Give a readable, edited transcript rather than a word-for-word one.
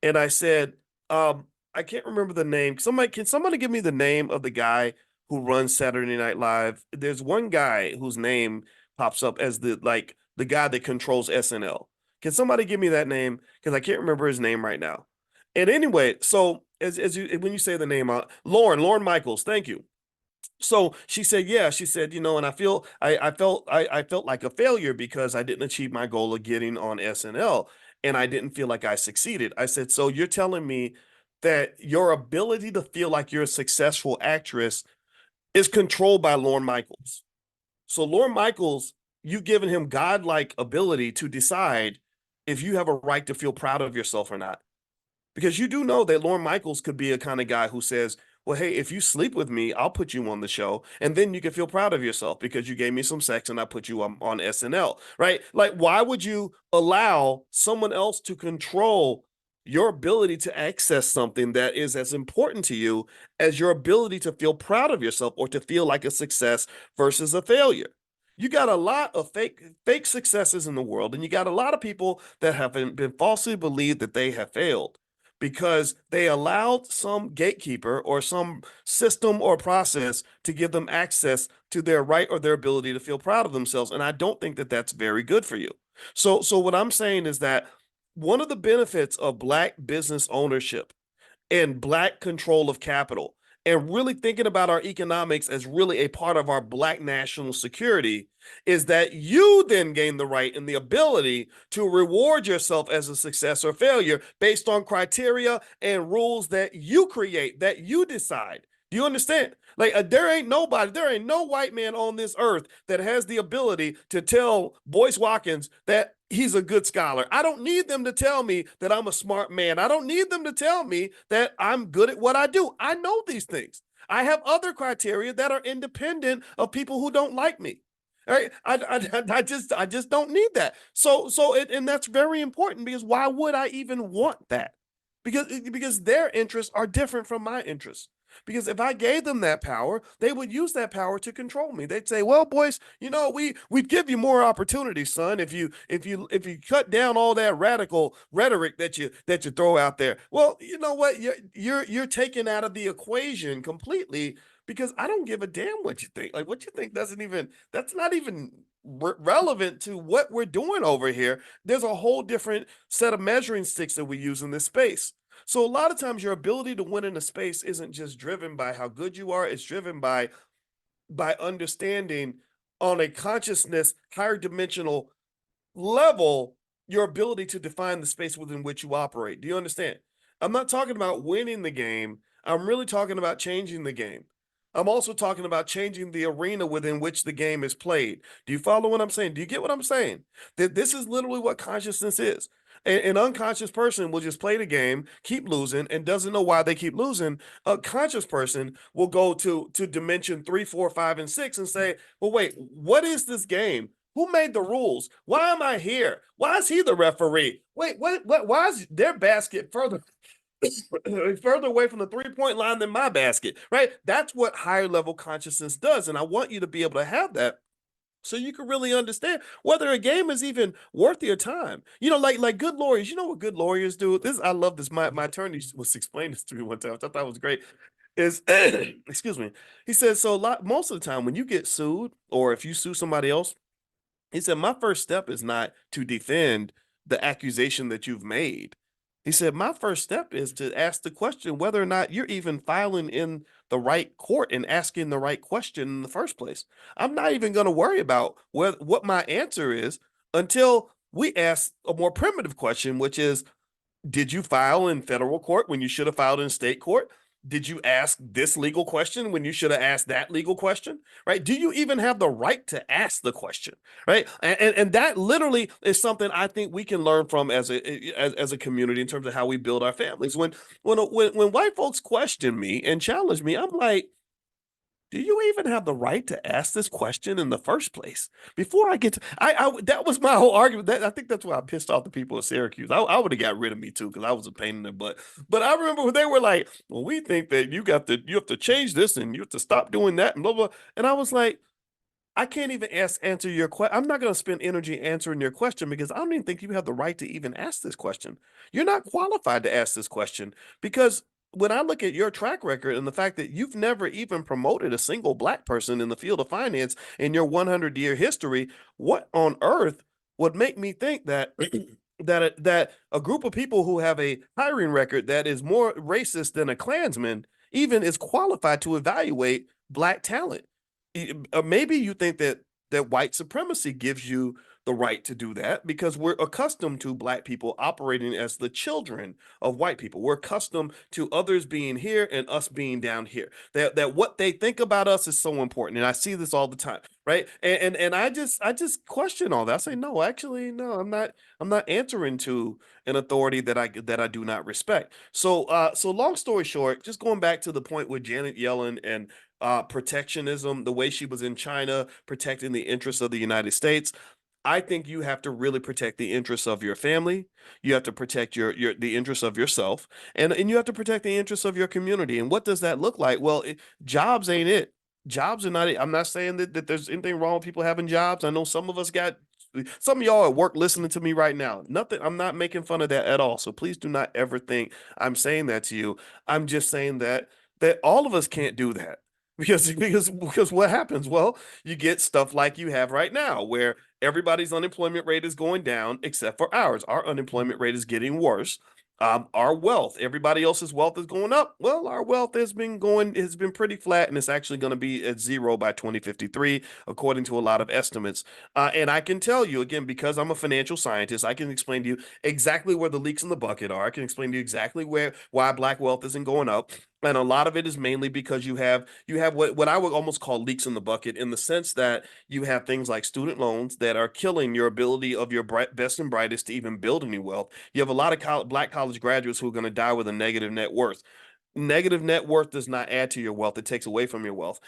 and I said, I can't remember the name. Can somebody give me the name of the guy who runs Saturday Night Live? There's one guy whose name pops up as the guy that controls SNL. Can somebody give me that name? Because I can't remember his name right now. And anyway, so as you when you say the name, Lauren Michaels, thank you. So she said, yeah, she said, and I felt like a failure because I didn't achieve my goal of getting on SNL and I didn't feel like I succeeded. I said, so you're telling me that your ability to feel like you're a successful actress is controlled by Lorne Michaels. So Lorne Michaels, you've given him godlike ability to decide if you have a right to feel proud of yourself or not. Because you do know that Lorne Michaels could be a kind of guy who says, well, hey, if you sleep with me, I'll put you on the show. And then you can feel proud of yourself because you gave me some sex and I put you on SNL, right? Like, why would you allow someone else to control your ability to access something that is as important to you as your ability to feel proud of yourself or to feel like a success versus a failure? You got a lot of fake successes in the world, and you got a lot of people that have been falsely believed that they have failed because they allowed some gatekeeper or some system or process to give them access to their right or their ability to feel proud of themselves. And I don't think that that's very good for you. So what I'm saying is that one of the benefits of Black business ownership and Black control of capital and really thinking about our economics as really a part of our Black national security is that you then gain the right and the ability to reward yourself as a success or failure based on criteria and rules that you create, that you decide. Do you understand? Like, there ain't no white man on this earth that has the ability to tell Boyce Watkins that he's a good scholar. I don't need them to tell me that I'm a smart man. I don't need them to tell me that I'm good at what I do. I know these things. I have other criteria that are independent of people who don't like me. All right. I just don't need that. And that's very important because why would I even want that? Because their interests are different from my interests. Because if I gave them that power, they would use that power to control me. They'd say, "Well, boys, we'd give you more opportunities, son, if you cut down all that radical rhetoric that you throw out there." Well, you know what? You're taken out of the equation completely because I don't give a damn what you think. Like what you think that's not even relevant to what we're doing over here. There's a whole different set of measuring sticks that we use in this space. So a lot of times your ability to win in a space isn't just driven by how good you are, it's driven by understanding on a consciousness, higher dimensional level, your ability to define the space within which you operate. Do you understand? I'm not talking about winning the game. I'm really talking about changing the game. I'm also talking about changing the arena within which the game is played. Do you follow what I'm saying? Do you get what I'm saying? That this is literally what consciousness is. An unconscious person will just play the game, keep losing, and doesn't know why they keep losing. A conscious person will go to dimension 3, 4, 5, and 6 and say, "Well, wait, what is this game? Who made the rules? Why am I here? Why is he the referee? Wait, what? Why is their basket further further away from the 3 point line than my basket?" Right? That's what higher level consciousness does, and I want you to be able to have that so you can really understand whether a game is even worth your time. Like good lawyers. You know what good lawyers do? This I love this. My attorney was explaining this to me one time. I thought that was great. Is excuse me. He says so. Most of the time, when you get sued, or if you sue somebody else, he said, my first step is not to defend the accusation that you've made. He said, my first step is to ask the question whether or not you're even filing in the right court and asking the right question in the first place. I'm not even going to worry about what my answer is until we ask a more primitive question, which is, did you file in federal court when you should have filed in state court? Did you ask this legal question when you should have asked that legal question? Right? Do you even have the right to ask the question? Right? And that literally is something I think we can learn from as a community in terms of how we build our families. When white folks question me and challenge me, I'm like, do you even have the right to ask this question in the first place? Before I get to, that was my whole argument. I think that's why I pissed off the people at Syracuse. I would have got rid of me too because I was a pain in their butt. But I remember when they were like, "Well, we think that you have to change this and you have to stop doing that and blah blah." And I was like, I can't even answer your question. I'm not going to spend energy answering your question because I don't even think you have the right to even ask this question. You're not qualified to ask this question because when I look at your track record and the fact that you've never even promoted a single black person in the field of finance in your 100-year history, what on earth would make me think that that a group of people who have a hiring record that is more racist than a Klansman even is qualified to evaluate black talent? Maybe you think that white supremacy gives you the right to do that because we're accustomed to black people operating as the children of white people. We're accustomed to others being here and us being down here. That what they think about us is so important, and I see this all the time, right? And I just question all that. I say no, actually, no, I'm not answering to an authority that I do not respect. So long story short, just going back to the point with Janet Yellen and protectionism, the way she was in China protecting the interests of the United States. I think you have to really protect the interests of your family. You have to protect your the interests of yourself, and you have to protect the interests of your community. And what does that look like? Well, jobs ain't it. Jobs are not it. I'm not saying that there's anything wrong with people having jobs. I know some of us got some of y'all at work listening to me right now. Nothing, I'm not making fun of that at all. So please do not ever think I'm saying that to you. I'm just saying that all of us can't do that. Because what happens? Well, you get stuff like you have right now, where everybody's unemployment rate is going down except for ours. Our unemployment rate is getting worse. Our wealth, everybody else's wealth is going up. Well, our wealth has been pretty flat, and it's actually going to be at zero by 2053, according to a lot of estimates. And I can tell you again, because I'm a financial scientist, I can explain to you exactly where the leaks in the bucket are. I can explain to you exactly why black wealth isn't going up. And a lot of it is mainly because you have what I would almost call leaks in the bucket, in the sense that you have things like student loans that are killing your ability of your best and brightest to even build any wealth. You have a lot of black college graduates who are going to die with a negative net worth. Negative net worth does not add to your wealth, it takes away from your wealth.